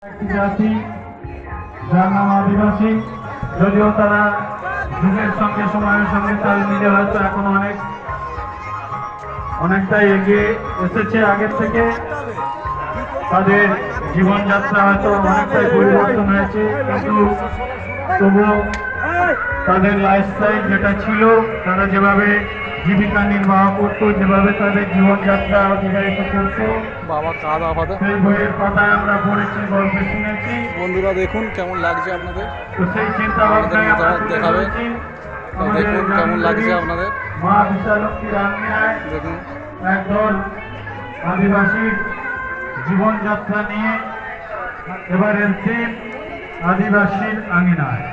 একটি জাতি যার নাম আদিবাসী। যদিও তারা যুগের সঙ্গে সময়ের সঙ্গে তাল মিলে হয়তো এখন অনেকটাই এগিয়ে এসেছে আগের থেকে। তাদের জীবনযাত্রা হয়তো অনেকটাই পরিবর্তন হয়েছে, কিন্তু তবুও তাদের লাইফস্টাইল যেটা ছিল, তারা যেভাবে জীবিকা নির্বাহ করতো, যেভাবে তাদের জীবনযাত্রা অতিবাহিত করতো, সেই বইয়ের পাতায় আমরা পড়েছি, গল্পে শুনেছি। বন্ধুরা দেখুন কেমন লাগছে আপনাদের, তো সেই চিন্তা ভাবনায় আমরা দেখাবেন। দেখুন কেমন লাগছে আপনাদের। মা বিশালক্ষীর আঙিনায় দেখুন একদল আদিবাসীর জীবনযাত্রা নিয়ে এবারের থিম আদিবাসীর আঙিনায়।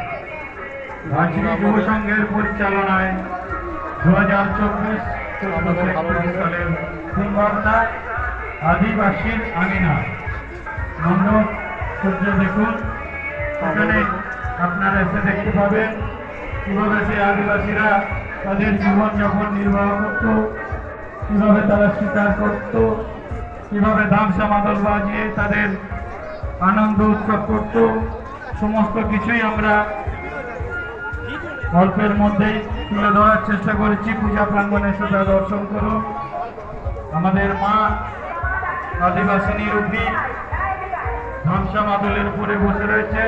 ভার্সিটি যুব সংঘের পরিচালনায় 2024 সালের থিম ভাবনা আদিবাসীর আঙিনায়। মণ্ডপ সূর্য দেখুন, এখানে আপনারা এসে দেখতে পাবেন কিভাবে সেই আদিবাসীরা তাদের জীবনযাপন নির্বাহ করত, কিভাবে তারা শিকার করত, কিভাবে ধামসা মাদল বাজিয়ে তাদের আনন্দ উৎসব করত। সমস্ত কিছুই আমরা গল্পের মধ্যেই তুলে ধরার চেষ্টা করেছি। পূজা প্রাঙ্গণে সেটা দর্শন করুন। আমাদের মা আদিবাসিনী রূপী ধামসা মাদলের উপরে বসে রয়েছে।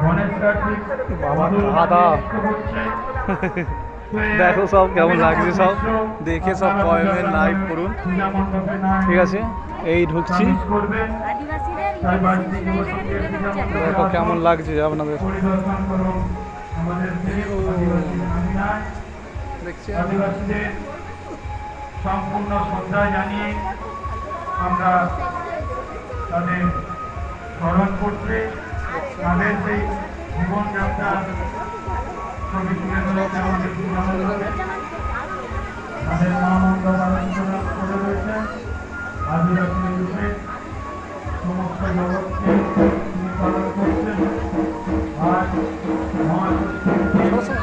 গণেশ কার্তিক দেখো সব কেমন লাগছে, সব দেখে সব কমেন্ট লাইক করুন। ঠিক আছে, এই ঢুকছি, দেখো কেমন লাগছে আপনাদের। আদিবাসীদের সম্পূর্ণ শ্রদ্ধা জানিয়ে আমরা তাদের স্মরণ করতে, তাদের সেই জীবনযাত্রা ছবি তুলে ধরেছে আমাদের তাদের মা মন্দির আলোচনা করে রয়েছে। আদিবাসী রূপে সমস্ত জগৎকে তিনি পালন করছেন। আজ ঠিক আছে,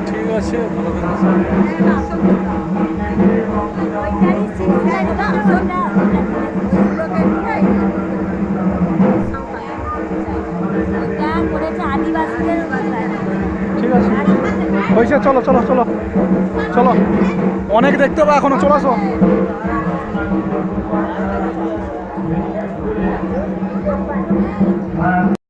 ঠিক আছে হয়েছে। চলো চলো চলো চলো, অনেক দেখতে হবে এখনো, চলো আসো।